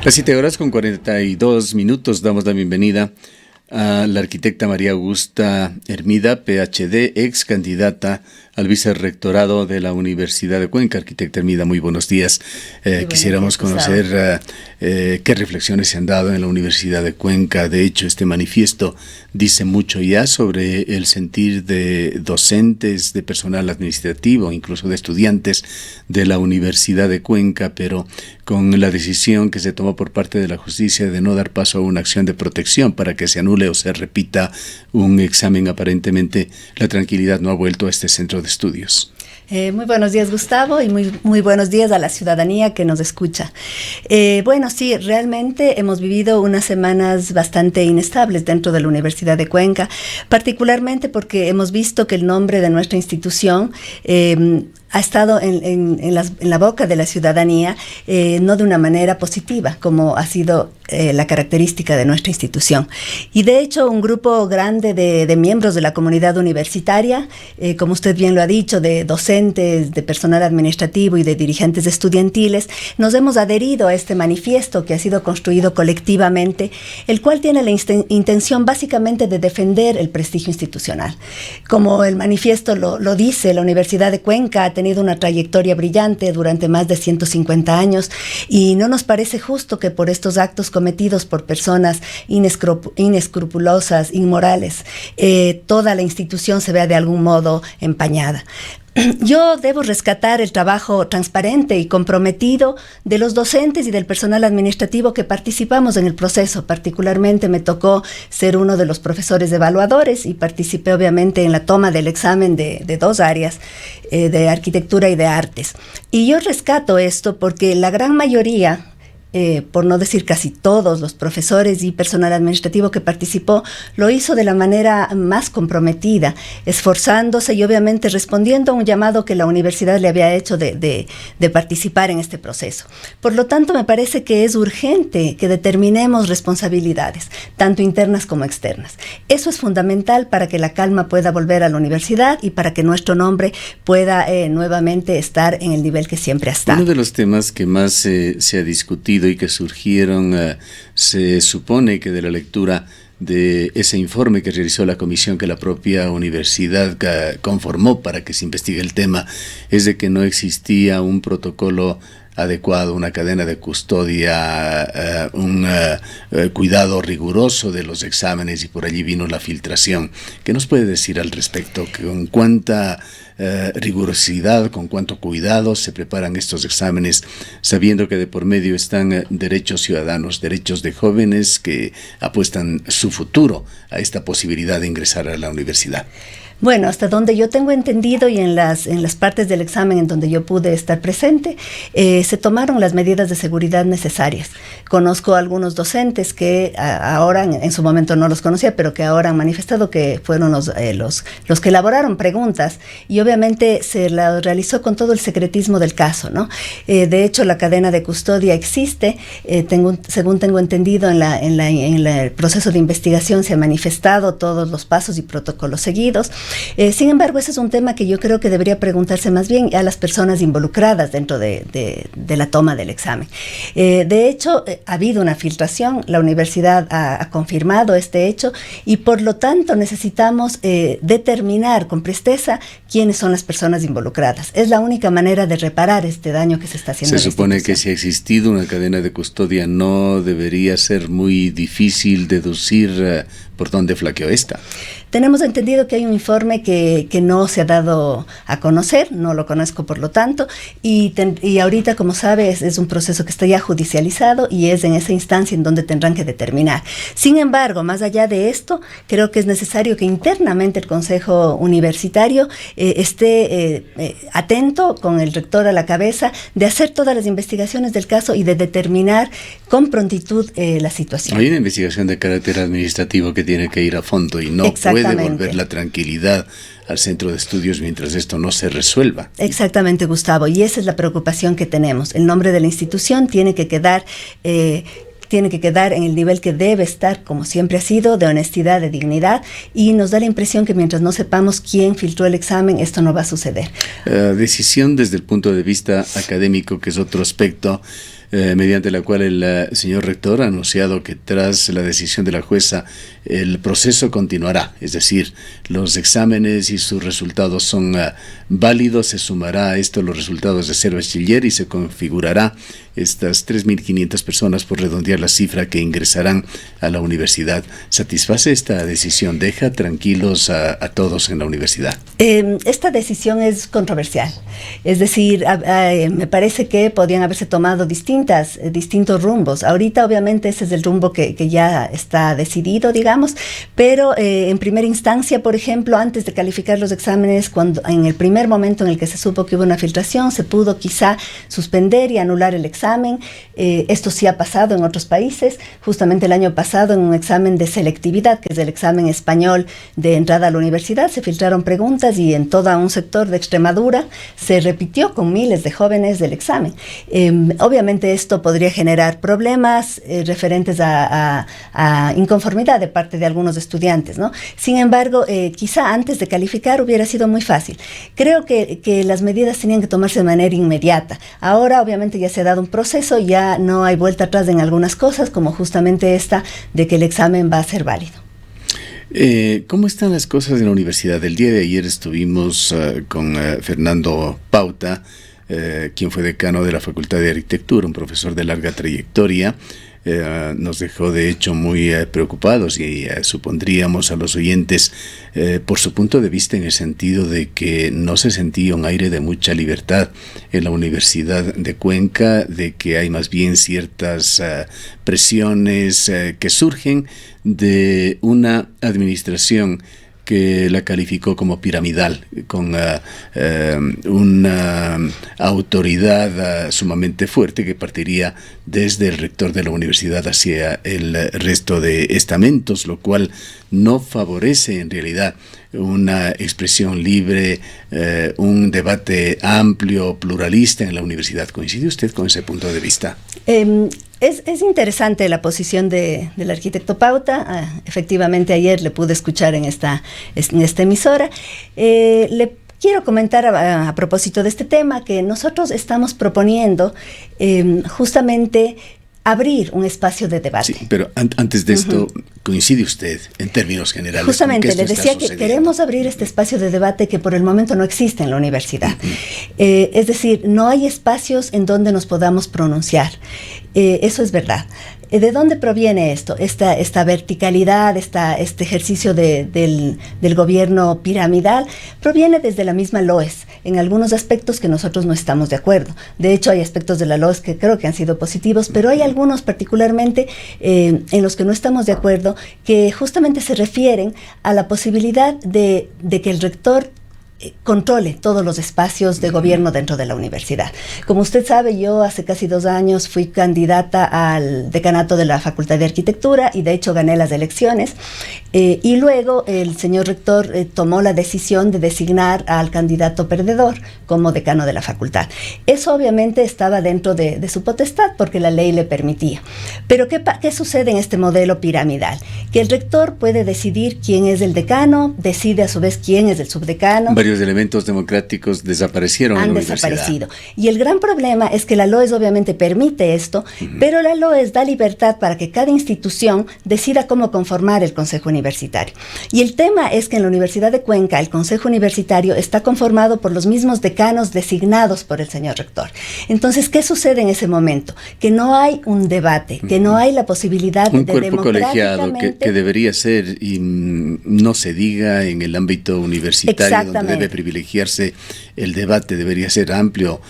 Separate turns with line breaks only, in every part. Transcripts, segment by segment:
Las 7:42 damos la bienvenida a la arquitecta María Augusta Hermida, PhD, ex candidata al vicerrectorado de la Universidad de Cuenca. Arquitecta Hermida, muy buenos días. Quisiéramos conocer qué reflexiones se han dado en la Universidad de Cuenca. De hecho, este manifiesto dice mucho ya sobre el sentir de docentes, de personal administrativo, incluso de estudiantes de la Universidad de Cuenca, pero con la decisión que se tomó por parte de la justicia de no dar paso a una acción de protección para que se anule o se repita un examen. Aparentemente la tranquilidad no ha vuelto a este centro de estudios.
Muy buenos días, Gustavo, y muy buenos días a la ciudadanía que nos escucha. Bueno, sí, realmente hemos vivido unas semanas bastante inestables dentro de la Universidad de Cuenca, particularmente porque hemos visto que el nombre de nuestra institución ha estado en la boca de la ciudadanía, no de una manera positiva, como ha sido la característica de nuestra institución. Y de hecho, un grupo grande de miembros de la comunidad universitaria, como usted bien lo ha dicho, de docentes, de personal administrativo y de dirigentes estudiantiles, nos hemos adherido a este manifiesto que ha sido construido colectivamente, el cual tiene la intención básicamente de defender el prestigio institucional. Como el manifiesto lo dice, la Universidad de Cuenca ha tenido una trayectoria brillante durante más de 150 años y no nos parece justo que por estos actos cometidos por personas inescrupulosas, inmorales, toda la institución se vea de algún modo empañada. Yo debo rescatar el trabajo transparente y comprometido de los docentes y del personal administrativo que participamos en el proceso. Particularmente me tocó ser uno de los profesores evaluadores y participé obviamente en la toma del examen de dos áreas, de arquitectura y de artes. Y yo rescato esto porque la gran mayoría, por no decir casi todos los profesores y personal administrativo que participó, lo hizo de la manera más comprometida, esforzándose y obviamente respondiendo a un llamado que la universidad le había hecho de participar en este proceso. Por lo tanto, me parece que es urgente que determinemos responsabilidades, tanto internas como externas. Eso es fundamental para que la calma pueda volver a la universidad y para que nuestro nombre pueda nuevamente estar en el nivel que siempre ha estado.
Uno de los temas que más se ha discutido y que surgieron, se supone que de la lectura de ese informe que realizó la comisión que la propia universidad conformó para que se investigue el tema, es de que no existía un protocolo adecuado, una cadena de custodia, un cuidado riguroso de los exámenes, y por allí vino la filtración. ¿Qué nos puede decir al respecto? ¿Con cuánta rigurosidad, con cuánto cuidado se preparan estos exámenes, sabiendo que de por medio están derechos ciudadanos, derechos de jóvenes que apuestan su futuro a esta posibilidad de ingresar a la universidad?
Bueno, hasta donde yo tengo entendido y en las partes del examen en donde yo pude estar presente, se tomaron las medidas de seguridad necesarias. Conozco a algunos docentes que ahora, en su momento no los conocía, pero que ahora han manifestado que fueron los que elaboraron preguntas, y obviamente se la realizó con todo el secretismo del caso, ¿no? De hecho, la cadena de custodia existe, según tengo entendido, en el proceso de investigación se han manifestado todos los pasos y protocolos seguidos. Sin embargo, ese es un tema que yo creo que debería preguntarse más bien a las personas involucradas dentro de la toma del examen. De hecho, ha habido una filtración, la universidad ha confirmado este hecho y por lo tanto necesitamos determinar con presteza quiénes son las personas involucradas. Es la única manera de reparar este daño que se está haciendo.
Se supone que si ha existido una cadena de custodia, no debería ser muy difícil deducir por dónde flaqueó esta.
Tenemos entendido que hay un informe que no se ha dado a conocer, no lo conozco por lo tanto, y ahorita, como sabes, es un proceso que está ya judicializado y es en esa instancia en donde tendrán que determinar. Sin embargo, más allá de esto, creo que es necesario que internamente el Consejo Universitario esté atento, con el rector a la cabeza, de hacer todas las investigaciones del caso y de determinar con prontitud la situación.
Hay una investigación de carácter administrativo que tiene que ir a fondo y no puede volver la tranquilidad al centro de estudios mientras esto no se resuelva.
Exactamente, Gustavo, y esa es la preocupación que tenemos. El nombre de la institución tiene que quedar en el nivel que debe estar, como siempre ha sido, de honestidad, de dignidad, y nos da la impresión que mientras no sepamos quién filtró el examen, esto no va a suceder.
Decisión desde el punto de vista académico, que es otro aspecto. mediante la cual el señor rector ha anunciado que tras la decisión de la jueza el proceso continuará, es decir, los exámenes y sus resultados son válidos, se sumará a esto los resultados de ser bachiller y se configurará estas 3.500 personas, por redondear la cifra, que ingresarán a la universidad. ¿Satisface esta decisión? ¿Deja tranquilos a todos en la universidad?
Esta decisión es controversial. Es decir, me parece que podrían haberse tomado distintos rumbos. Ahorita, obviamente, ese es el rumbo que ya está decidido, digamos, pero en primera instancia, por ejemplo, antes de calificar los exámenes, en el primer momento en el que se supo que hubo una filtración, se pudo quizá suspender y anular el examen. Esto sí ha pasado en otros países. Justamente el año pasado, en un examen de selectividad, que es el examen español de entrada a la universidad, se filtraron preguntas y en todo un sector de Extremadura se repitió con miles de jóvenes del examen. Obviamente esto podría generar problemas referentes a inconformidad de parte de algunos estudiantes, ¿no? Sin embargo, quizá antes de calificar hubiera sido muy fácil. Creo que las medidas tenían que tomarse de manera inmediata. Ahora, obviamente, ya se ha dado un proceso, ya no hay vuelta atrás en algunas cosas, como justamente esta de que el examen va a ser válido.
¿Cómo están las cosas en la universidad? El día de ayer estuvimos con Fernando Pauta, quien fue decano de la Facultad de Arquitectura, un profesor de larga trayectoria. Nos dejó de hecho muy preocupados y supondríamos a los oyentes por su punto de vista, en el sentido de que no se sentía un aire de mucha libertad en la Universidad de Cuenca, de que hay más bien ciertas presiones que surgen de una administración que la calificó como piramidal, con una autoridad sumamente fuerte que partiría desde el rector de la universidad hacia el resto de estamentos, lo cual no favorece en realidad una expresión libre, un debate amplio, pluralista en la universidad. ¿Coincide usted con ese punto de vista?
Es interesante la posición del arquitecto Pauta. Efectivamente, ayer le pude escuchar en esta emisora. Le quiero comentar a propósito de este tema que nosotros estamos proponiendo justamente abrir un espacio de debate.
Sí, pero antes de esto, ¿coincide usted en términos generales?
Justamente, le decía que queremos abrir este espacio de debate que por el momento no existe en la universidad. Es decir, no hay espacios en donde nos podamos pronunciar. Eso es verdad. ¿De dónde proviene esto? Esta verticalidad, este ejercicio del gobierno piramidal, proviene desde la misma LOES, en algunos aspectos que nosotros no estamos de acuerdo. De hecho, hay aspectos de la LOES que creo que han sido positivos, pero hay algunos particularmente en los que no estamos de acuerdo, que justamente se refieren a la posibilidad de que el rector controle todos los espacios de gobierno dentro de la universidad. Como usted sabe, yo hace casi 2 años fui candidata al decanato de la Facultad de Arquitectura y de hecho gané las elecciones y luego el señor rector tomó la decisión de designar al candidato perdedor como decano de la facultad. Eso obviamente estaba dentro de su potestad porque la ley le permitía. Pero ¿qué sucede en este modelo piramidal? Que el rector puede decidir quién es el decano, decide a su vez quién es el subdecano.
Varios elementos democráticos desaparecieron en la universidad. Han desaparecido.
Y el gran problema es que la LOES obviamente permite esto, pero la LOES da libertad para que cada institución decida cómo conformar el Consejo Universitario. Y el tema es que en la Universidad de Cuenca el Consejo Universitario está conformado por los mismos decanos designados por el señor rector. Entonces, ¿qué sucede en ese momento? Que no hay un debate, que no hay la posibilidad
de
democráticamente...
Un cuerpo colegiado que debería ser, y no se diga en el ámbito universitario, donde debe privilegiarse el debate, debería ser amplio,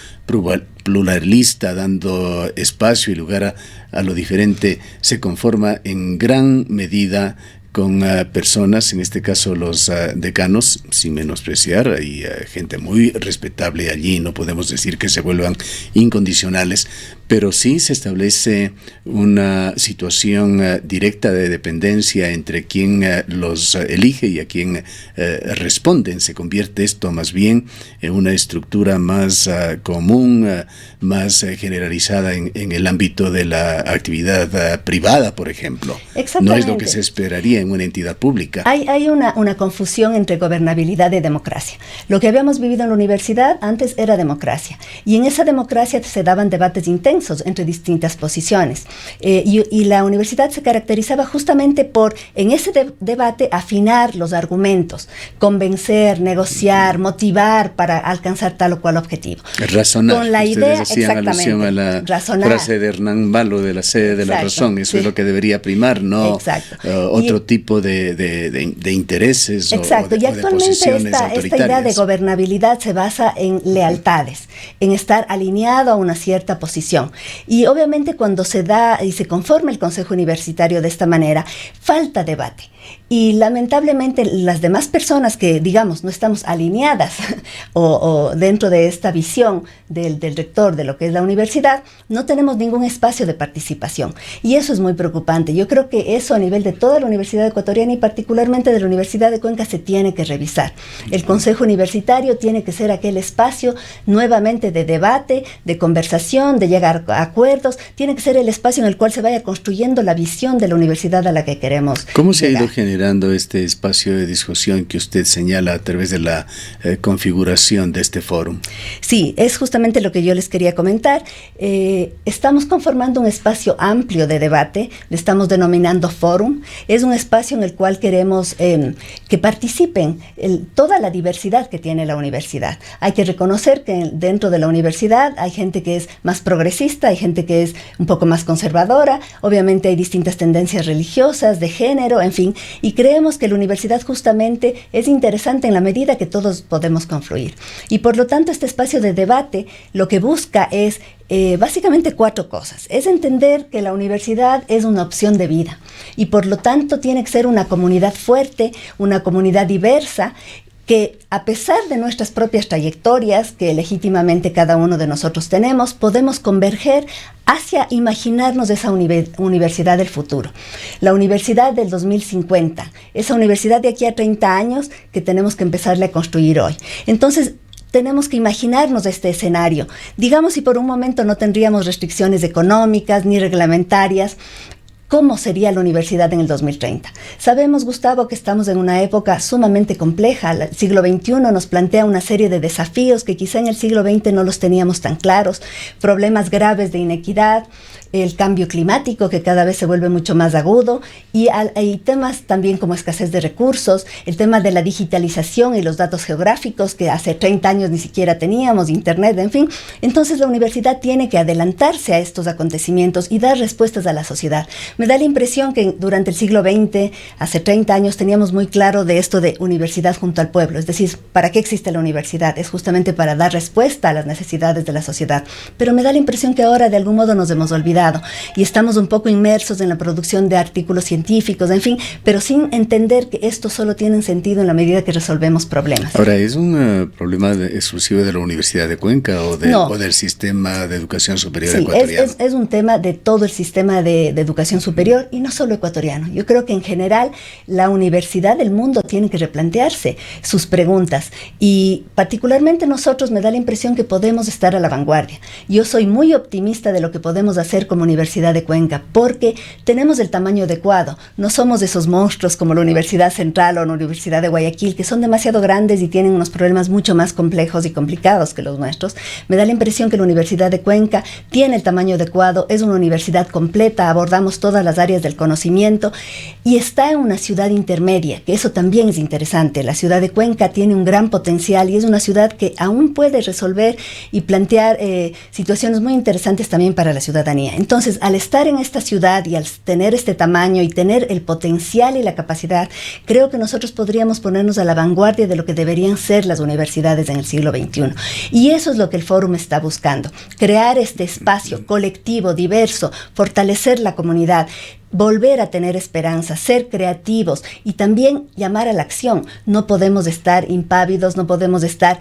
pluralista, dando espacio y lugar a lo diferente. Se conforma en gran medida con personas, en este caso los decanos, sin menospreciar, hay gente muy respetable allí, no podemos decir que se vuelvan incondicionales, pero sí se establece una situación directa de dependencia entre quien los elige y a quien responden. Se convierte esto más bien en una estructura más común, más generalizada en el ámbito de la actividad privada, por ejemplo. No es lo que se esperaría en una entidad pública.
Hay una confusión entre gobernabilidad y democracia. Lo que habíamos vivido en la universidad antes era democracia Y en esa democracia se daban debates intensos entre distintas posiciones. Y la universidad se caracterizaba justamente por, en ese debate, afinar los argumentos, convencer, negociar, motivar para alcanzar tal o cual objetivo.
Razonar.
Con la idea,
hacían alusión a la frase de Hernán Balo de la sede de la razón. Eso es lo que debería primar, no otro tipo de intereses o de posiciones autoritarias.
Esta idea de gobernabilidad se basa en lealtades, en estar alineado a una cierta posición. Y obviamente cuando se da y se conforma el Consejo Universitario de esta manera, falta debate. Y lamentablemente las demás personas que, digamos, no estamos alineadas o dentro de esta visión del rector de lo que es la universidad, no tenemos ningún espacio de participación. Y eso es muy preocupante. Yo creo que eso a nivel de toda la Universidad Ecuatoriana y particularmente de la Universidad de Cuenca se tiene que revisar. El Consejo Universitario tiene que ser aquel espacio nuevamente de debate, de conversación, de llegar a acuerdos. Tiene que ser el espacio en el cual se vaya construyendo la visión de la universidad a la que queremos
¿Cómo se
llegar?
ha ido generando este espacio de discusión que usted señala a través de la configuración de este foro?
Sí, es justamente lo que yo les quería comentar. Estamos conformando un espacio amplio de debate, le estamos denominando fórum. Es un espacio en el cual queremos que participen toda la diversidad que tiene la universidad. Hay que reconocer que dentro de la universidad hay gente que es más progresista, hay gente que es un poco más conservadora, obviamente hay distintas tendencias religiosas, de género, en fin, y creemos que la universidad justamente es interesante en la medida que todos podemos confluir. Y por lo tanto este espacio de debate lo que busca es básicamente 4 cosas. Es entender que la universidad es una opción de vida y por lo tanto tiene que ser una comunidad fuerte, una comunidad diversa, que a pesar de nuestras propias trayectorias, que legítimamente cada uno de nosotros tenemos, podemos converger hacia imaginarnos esa universidad del futuro. La universidad del 2050, esa universidad de aquí a 30 años que tenemos que empezarle a construir hoy. Entonces, tenemos que imaginarnos este escenario. Digamos, si por un momento no tendríamos restricciones económicas ni reglamentarias, ¿cómo sería la universidad en el 2030? Sabemos, Gustavo, que estamos en una época sumamente compleja. El siglo XXI nos plantea una serie de desafíos que quizá en el siglo XX no los teníamos tan claros. Problemas graves de inequidad, el cambio climático que cada vez se vuelve mucho más agudo y hay temas también como escasez de recursos, el tema de la digitalización y los datos geográficos que hace 30 años ni siquiera teníamos, internet, en fin. Entonces la universidad tiene que adelantarse a estos acontecimientos y dar respuestas a la sociedad. Me da la impresión que durante el siglo XX, hace 30 años, teníamos muy claro de esto de universidad junto al pueblo. Es decir, ¿para qué existe la universidad? Es justamente para dar respuesta a las necesidades de la sociedad. Pero me da la impresión que ahora de algún modo nos hemos olvidado y estamos un poco inmersos en la producción de artículos científicos, en fin, pero sin entender que esto solo tiene sentido en la medida que resolvemos problemas.
Ahora, ¿es un problema exclusivo de la Universidad de Cuenca o del sistema de educación superior ecuatoriano?
Es un tema de todo el sistema de educación superior y no solo ecuatoriano. Yo creo que en general la universidad del mundo tiene que replantearse sus preguntas y particularmente nosotros me da la impresión que podemos estar a la vanguardia. Yo soy muy optimista de lo que podemos hacer como Universidad de Cuenca porque tenemos el tamaño adecuado. No somos esos monstruos como la Universidad Central o la Universidad de Guayaquil que son demasiado grandes y tienen unos problemas mucho más complejos y complicados que los nuestros. Me da la impresión que la Universidad de Cuenca tiene el tamaño adecuado, es una universidad completa, abordamos todas las áreas del conocimiento y está en una ciudad intermedia, que eso también es interesante. La ciudad de Cuenca tiene un gran potencial y es una ciudad que aún puede resolver y plantear situaciones muy interesantes también para la ciudadanía. Entonces, al estar en esta ciudad y al tener este tamaño y tener el potencial y la capacidad, creo que nosotros podríamos ponernos a la vanguardia de lo que deberían ser las universidades en el siglo XXI. Y eso es lo que el Fórum está buscando, crear este espacio colectivo, diverso, fortalecer la comunidad, volver a tener esperanza, ser creativos y también llamar a la acción. No podemos estar impávidos, no podemos estar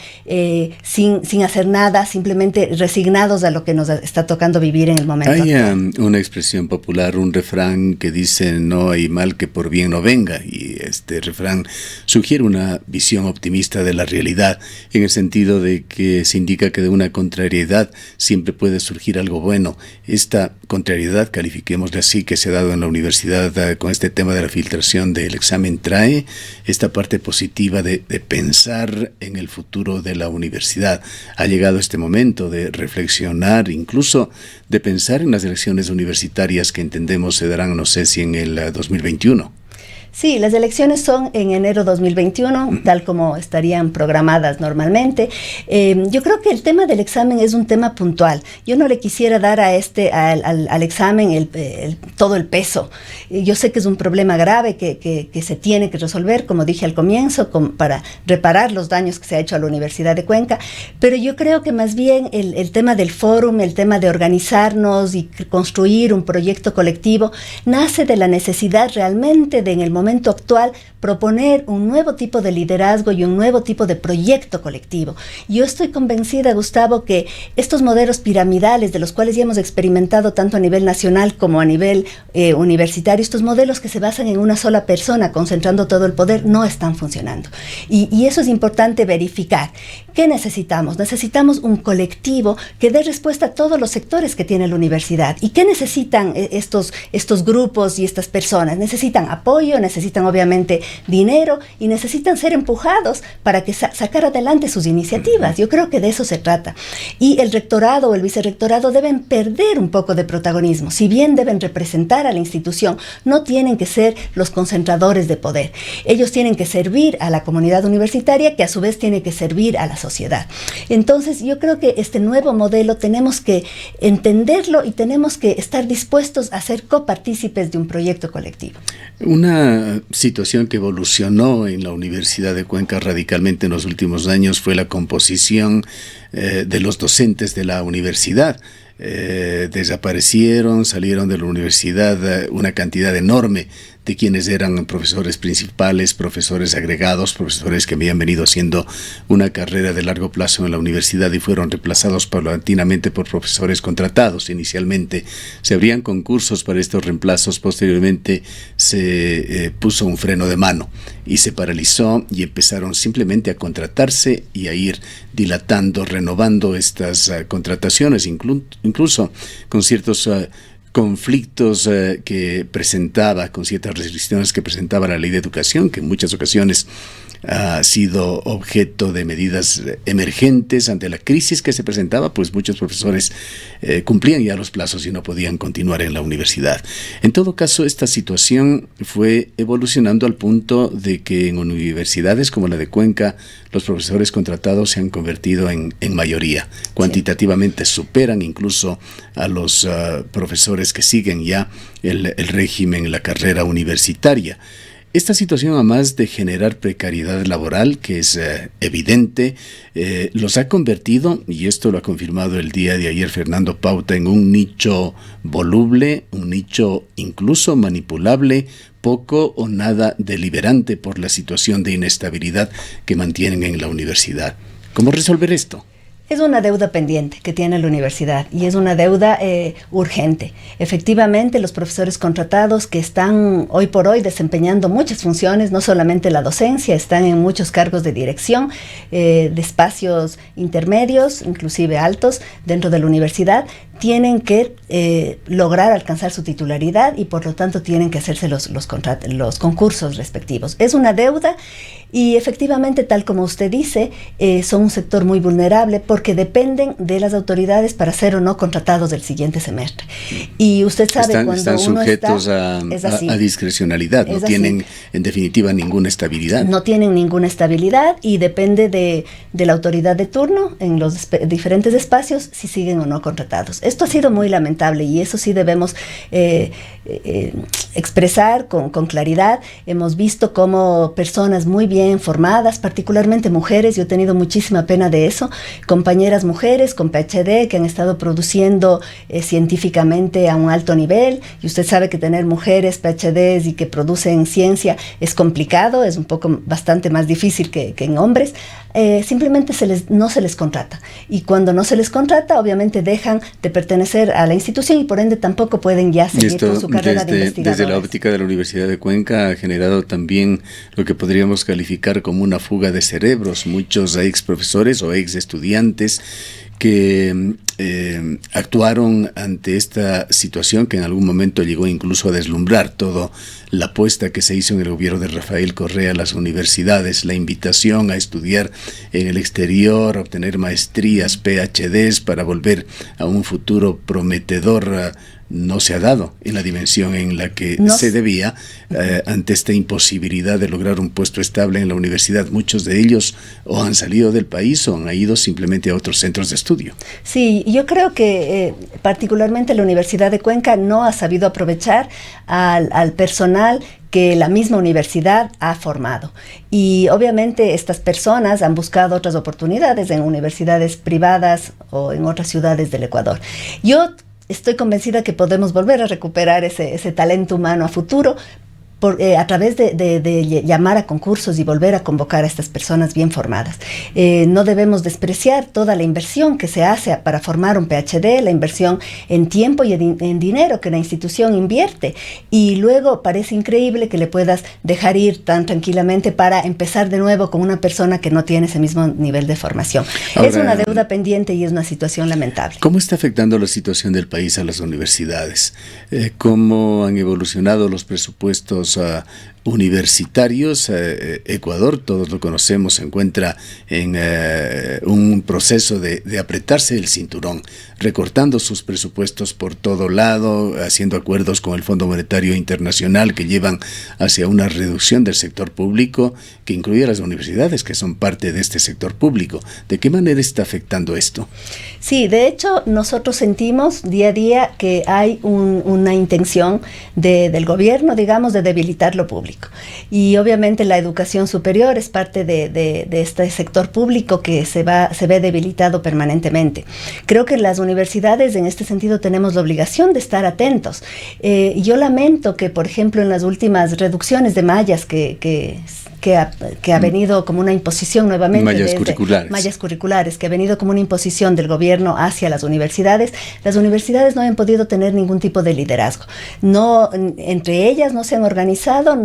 sin hacer nada, simplemente resignados a lo que nos está tocando vivir en el momento.
Hay una expresión popular, un refrán que dice no hay mal que por bien no venga, y este refrán sugiere una visión optimista de la realidad en el sentido de que se indica que de una contrariedad siempre puede surgir algo bueno. Esta contrariedad, califiquémosle así, que se ha dado en en la universidad con este tema de la filtración del examen trae esta parte positiva de pensar en el futuro de la universidad. Ha llegado este momento de reflexionar, incluso de pensar en las elecciones universitarias que entendemos se darán, no sé si en el 2021.
Sí, las elecciones son en enero 2021, tal como estarían programadas normalmente. Yo creo que el tema del examen es un tema puntual. Yo no le quisiera dar al examen todo el peso. Yo sé que es un problema grave que se tiene que resolver, como dije al comienzo, para reparar los daños que se ha hecho a la Universidad de Cuenca, pero yo creo que más bien el tema del fórum, el tema de organizarnos y construir un proyecto colectivo, nace de la necesidad realmente de en el momento actual proponer un nuevo tipo de liderazgo y un nuevo tipo de proyecto colectivo. Yo estoy convencida, Gustavo, que estos modelos piramidales de los cuales ya hemos experimentado tanto a nivel nacional como a nivel universitario, estos modelos que se basan en una sola persona concentrando todo el poder, no están funcionando. Y eso es importante verificar. ¿Qué necesitamos? Necesitamos un colectivo que dé respuesta a todos los sectores que tiene la universidad. ¿Y qué necesitan estos grupos y estas personas? Necesitan apoyo, necesitan obviamente dinero y necesitan ser empujados para que sacar adelante sus iniciativas. Yo creo que de eso se trata. Y el rectorado o el vicerrectorado deben perder un poco de protagonismo. Si bien deben representar a la institución, no tienen que ser los concentradores de poder. Ellos tienen que servir a la comunidad universitaria, que a su vez tiene que servir a la sociedad. Entonces, yo creo que este nuevo modelo tenemos que entenderlo y tenemos que estar dispuestos a ser copartícipes de un proyecto colectivo.
Una situación que evolucionó en la Universidad de Cuenca radicalmente en los últimos años fue la composición de los docentes de la universidad. Desaparecieron, salieron de la universidad una cantidad enorme de quienes eran profesores principales, profesores agregados, profesores que habían venido haciendo una carrera de largo plazo en la universidad y fueron reemplazados paulatinamente por profesores contratados. Inicialmente se abrían concursos para estos reemplazos, posteriormente se puso un freno de mano y se paralizó y empezaron simplemente a contratarse y a ir dilatando, renovando estas contrataciones, incluso con ciertos conflictos que presentaba, con ciertas restricciones que presentaba la ley de educación, que en muchas ocasiones ha sido objeto de medidas emergentes ante la crisis que se presentaba, pues muchos profesores cumplían ya los plazos y no podían continuar en la universidad. En todo caso, esta situación fue evolucionando al punto de que en universidades como la de Cuenca, los profesores contratados se han convertido en mayoría. Cuantitativamente superan incluso a los profesores que siguen ya el régimen, la carrera universitaria. Esta situación, además de generar precariedad laboral, que es evidente, los ha convertido, y esto lo ha confirmado el día de ayer Fernando Pauta, en un nicho voluble, un nicho incluso manipulable, poco o nada deliberante por la situación de inestabilidad que mantienen en la universidad. ¿Cómo resolver esto?
Es una deuda pendiente que tiene la universidad y es una deuda urgente. Efectivamente, los profesores contratados que están hoy por hoy desempeñando muchas funciones, no solamente la docencia, están en muchos cargos de dirección, de espacios intermedios, inclusive altos, dentro de la universidad, tienen que lograr alcanzar su titularidad y por lo tanto tienen que hacerse los concursos respectivos. Es una deuda y efectivamente, tal como usted dice, son un sector muy vulnerable porque dependen de las autoridades para ser o no contratados del siguiente semestre. Y usted sabe cuando
están
uno
sujetos
está,
a discrecionalidad, no tienen en definitiva ninguna estabilidad.
No tienen ninguna estabilidad y depende de la autoridad de turno en los diferentes espacios si siguen o no contratados. Esto ha sido muy lamentable y eso sí debemos expresar con claridad. Hemos visto cómo personas muy bien formadas, particularmente mujeres, yo he tenido muchísima pena de eso, compañeras mujeres con PhD que han estado produciendo científicamente a un alto nivel, y usted sabe que tener mujeres PhDs y que producen ciencia es complicado, es un poco bastante más difícil que en hombres. Simplemente no se les contrata, y cuando no se les contrata obviamente dejan de pertenecer a la institución y por ende tampoco pueden ya seguir con su carrera de investigadores.
Desde la óptica de la Universidad de Cuenca ha generado también lo que podríamos calificar como una fuga de cerebros, muchos ex profesores o ex estudiantes que actuaron ante esta situación que en algún momento llegó incluso a deslumbrar toda la apuesta que se hizo en el gobierno de Rafael Correa a las universidades, la invitación a estudiar en el exterior, a obtener maestrías, PhDs para volver a un futuro prometedor, no se ha dado en la dimensión en la que se debía ante esta imposibilidad de lograr un puesto estable en la universidad. Muchos de ellos o han salido del país o han ido simplemente a otros centros de estudio.
Sí, yo creo que particularmente la Universidad de Cuenca no ha sabido aprovechar al personal que la misma universidad ha formado. Y obviamente estas personas han buscado otras oportunidades en universidades privadas o en otras ciudades del Ecuador. Yo estoy convencida que podemos volver a recuperar ese talento humano a futuro a través de llamar a concursos y volver a convocar a estas personas bien formadas. No debemos despreciar toda la inversión que se hace para formar un PhD, la inversión en tiempo y en dinero que la institución invierte, y luego parece increíble que le puedas dejar ir tan tranquilamente para empezar de nuevo con una persona que no tiene ese mismo nivel de formación. Ahora, es una deuda pendiente y es una situación lamentable.
¿Cómo está afectando la situación del país a las universidades? ¿Cómo han evolucionado los presupuestos universitarios? Ecuador, todos lo conocemos, se encuentra en un proceso de apretarse el cinturón, recortando sus presupuestos por todo lado, haciendo acuerdos con el Fondo Monetario Internacional que llevan hacia una reducción del sector público, que incluye a las universidades, que son parte de este sector público. ¿De qué manera está afectando esto?
Sí, de hecho, nosotros sentimos día a día que hay una intención del gobierno, digamos, de debilitar lo público. Y obviamente la educación superior es parte de este sector público que se ve debilitado permanentemente. Creo que las universidades en este sentido tenemos la obligación de estar atentos. Yo lamento que, por ejemplo, en las últimas reducciones de mallas que ha venido como una imposición nuevamente.
Mallas curriculares,
que ha venido como una imposición del gobierno hacia las universidades no han podido tener ningún tipo de liderazgo. No, entre ellas no se han organizado,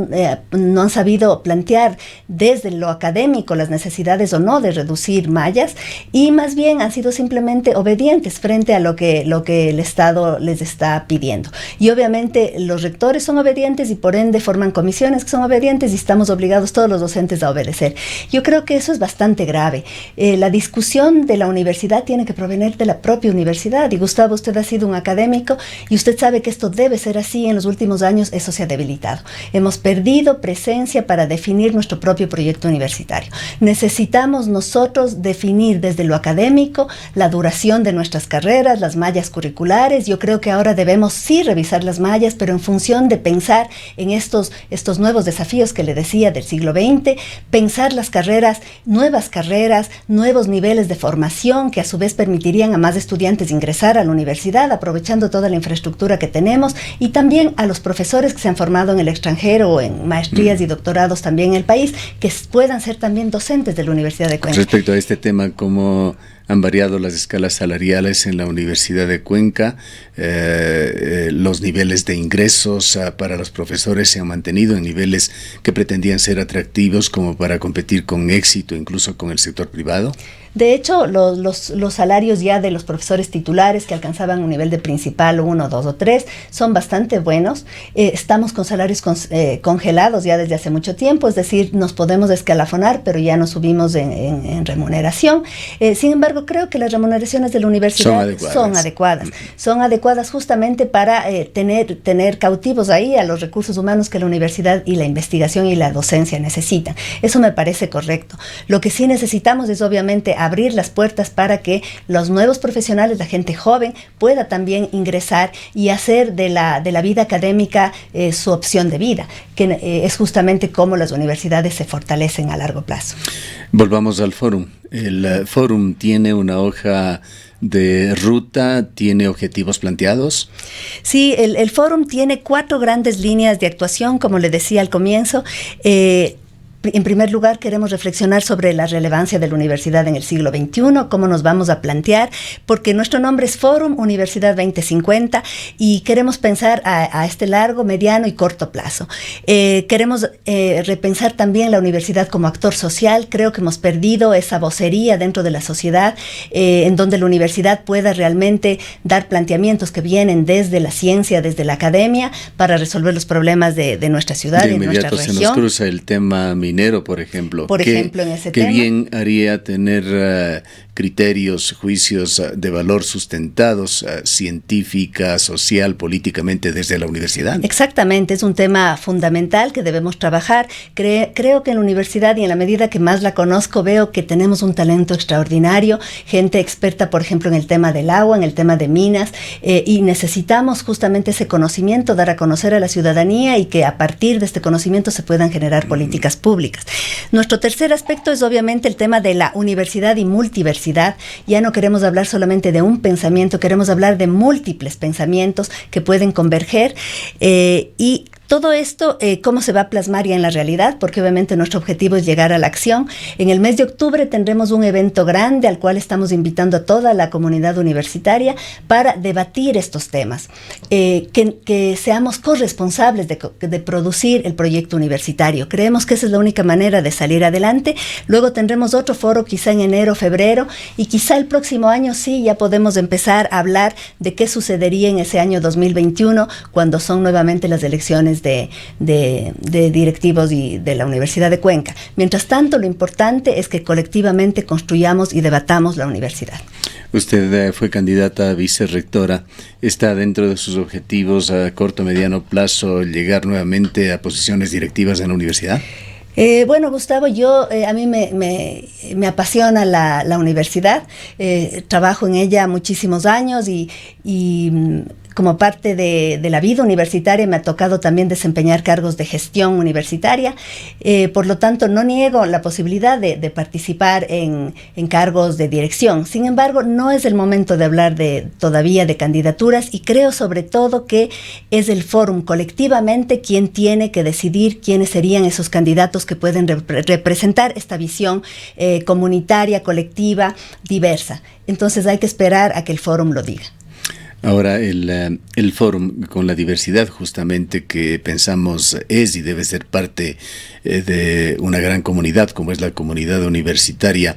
no han sabido plantear desde lo académico las necesidades o no de reducir mallas, y más bien han sido simplemente obedientes frente a lo que el Estado les está pidiendo. Y obviamente los rectores son obedientes y por ende forman comisiones que son obedientes y estamos obligados todos los docentes a obedecer. Yo creo que eso es bastante grave. La discusión de la universidad tiene que provenir de la propia universidad. Y Gustavo, usted ha sido un académico y usted sabe que esto debe ser así. En los últimos años eso se ha debilitado. Hemos perdido presencia para definir nuestro propio proyecto universitario. Necesitamos nosotros definir desde lo académico la duración de nuestras carreras, las mallas curriculares. Yo creo que ahora debemos sí revisar las mallas, pero en función de pensar en estos nuevos desafíos que le decía del siglo XX, pensar las carreras, nuevos niveles de formación que a su vez permitirían a más estudiantes ingresar a la universidad, aprovechando toda la infraestructura que tenemos, y también a los profesores que se han formado en el extranjero o en maestrías y doctorados también en el país, que puedan ser también docentes de la Universidad de Cuenca.
Respecto a este tema, ¿cómo han variado las escalas salariales en la Universidad de Cuenca? Los niveles de ingresos para los profesores se han mantenido en niveles que pretendían ser atractivos como para competir con éxito, incluso con el sector privado.
De hecho, los salarios ya de los profesores titulares que alcanzaban un nivel de principal 1, 2 o 3 son bastante buenos. Estamos con salarios congelados ya desde hace mucho tiempo, es decir, nos podemos escalafonar, pero ya no subimos en remuneración. Sin embargo, creo que las remuneraciones de la universidad son adecuadas justamente para tener cautivos ahí a los recursos humanos que la universidad y la investigación y la docencia necesitan. Eso me parece correcto. Lo que sí necesitamos es obviamente abrir las puertas para que los nuevos profesionales, la gente joven, pueda también ingresar y hacer de la vida académica su opción de vida, que es justamente cómo las universidades se fortalecen a largo plazo.
Volvamos al fórum. El fórum tiene una hoja de ruta, tiene objetivos planteados.
Sí, el fórum tiene 4 grandes líneas de actuación, como le decía al comienzo. en primer lugar, queremos reflexionar sobre la relevancia de la universidad en el siglo XXI, cómo nos vamos a plantear, porque nuestro nombre es Fórum Universidad 2050 y queremos pensar a este largo, mediano y corto plazo. Queremos repensar también la universidad como actor social. Creo que hemos perdido esa vocería dentro de la sociedad, en donde la universidad pueda realmente dar planteamientos que vienen desde la ciencia, desde la academia, para resolver los problemas de nuestra ciudad y nuestra región.
Se nos cruza el tema minero, por ejemplo.
En ese tema.
Qué bien haría tener criterios, juicios de valor sustentados científica, social, políticamente desde la universidad.
Exactamente, es un tema fundamental que debemos trabajar. Creo que en la universidad, y en la medida que más la conozco, veo que tenemos un talento extraordinario, gente experta, por ejemplo, en el tema del agua, en el tema de minas, y necesitamos justamente ese conocimiento, dar a conocer a la ciudadanía y que a partir de este conocimiento se puedan generar políticas públicas. Nuestro tercer aspecto es obviamente el tema de la universidad y multiversidad. Ya no queremos hablar solamente de un pensamiento, queremos hablar de múltiples pensamientos que pueden converger y todo esto, ¿cómo se va a plasmar ya en la realidad? Porque obviamente nuestro objetivo es llegar a la acción. En el mes de octubre tendremos un evento grande al cual estamos invitando a toda la comunidad universitaria para debatir estos temas. Que seamos corresponsables de producir el proyecto universitario. Creemos que esa es la única manera de salir adelante. Luego tendremos otro foro quizá en enero, febrero, y quizá el próximo año sí ya podemos empezar a hablar de qué sucedería en ese año 2021 cuando son nuevamente las elecciones de directivos y de la Universidad de Cuenca. Mientras tanto, lo importante es que colectivamente construyamos y debatamos la universidad.
Usted fue candidata a vicerrectora. ¿Está dentro de sus objetivos a corto o mediano plazo llegar nuevamente a posiciones directivas en la universidad?
Bueno, Gustavo, a mí me apasiona la universidad. Trabajo en ella muchísimos años y como parte de la vida universitaria me ha tocado también desempeñar cargos de gestión universitaria. Por lo tanto, no niego la posibilidad de participar en cargos de dirección. Sin embargo, no es el momento de hablar todavía de candidaturas y creo sobre todo que es el fórum colectivamente quien tiene que decidir quiénes serían esos candidatos que pueden representar esta visión comunitaria, colectiva, diversa. Entonces hay que esperar a que el fórum lo diga.
Ahora, el fórum con la diversidad justamente que pensamos es y debe ser parte de una gran comunidad como es la comunidad universitaria,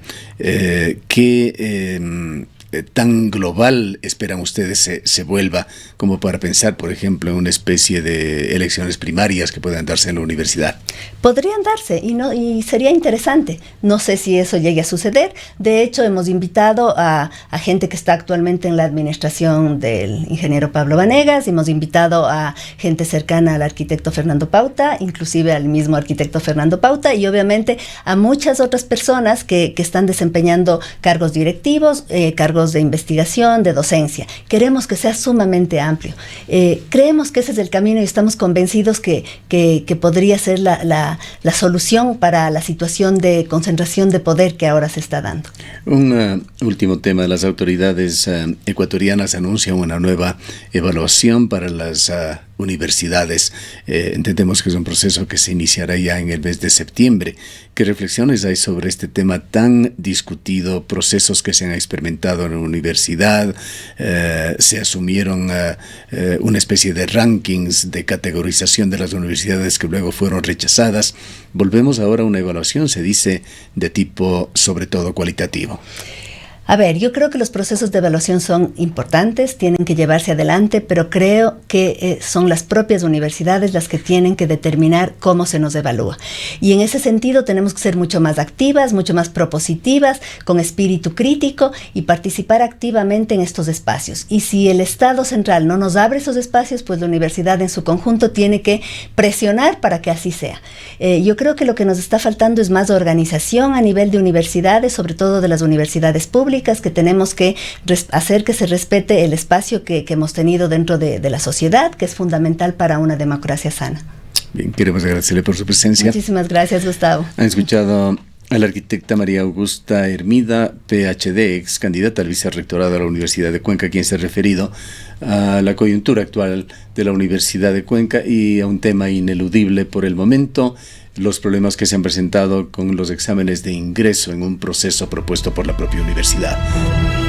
tan global esperan ustedes se vuelva como para pensar, por ejemplo, en una especie de elecciones primarias que puedan darse en la universidad?
Podrían darse y sería interesante. No sé si eso llegue a suceder. De hecho, hemos invitado a gente que está actualmente en la administración del ingeniero Pablo Vanegas, hemos invitado a gente cercana al arquitecto Fernando Pauta, inclusive al mismo arquitecto Fernando Pauta, y obviamente a muchas otras personas que están desempeñando cargos directivos, cargos de investigación, de docencia. Queremos que sea sumamente amplio. Creemos que ese es el camino y estamos convencidos que podría ser la solución para la situación de concentración de poder que ahora se está dando.
Un último tema. Las autoridades ecuatorianas anuncian una nueva evaluación para las universidades. Entendemos que es un proceso que se iniciará ya en el mes de septiembre. ¿Qué reflexiones hay sobre este tema tan discutido? Procesos que se han experimentado en la universidad, se asumieron una especie de rankings de categorización de las universidades que luego fueron rechazadas. Volvemos ahora a una evaluación, se dice, de tipo sobre todo cualitativo.
A ver, yo creo que los procesos de evaluación son importantes, tienen que llevarse adelante, pero creo que son las propias universidades las que tienen que determinar cómo se nos evalúa. Y en ese sentido tenemos que ser mucho más activas, mucho más propositivas, con espíritu crítico y participar activamente en estos espacios. Y si el Estado central no nos abre esos espacios, pues la universidad en su conjunto tiene que presionar para que así sea. Yo creo que lo que nos está faltando es más organización a nivel de universidades, sobre todo de las universidades públicas, que tenemos que hacer que se respete el espacio que hemos tenido dentro de la sociedad, que es fundamental para una democracia sana.
Bien, queremos agradecerle por su presencia.
Muchísimas gracias, Gustavo.
Han escuchado a la arquitecta María Augusta Hermida, PhD, ex candidata al vicerrectorado de la Universidad de Cuenca, quien se ha referido a la coyuntura actual de la Universidad de Cuenca y a un tema ineludible por el momento, los problemas que se han presentado con los exámenes de ingreso en un proceso propuesto por la propia universidad.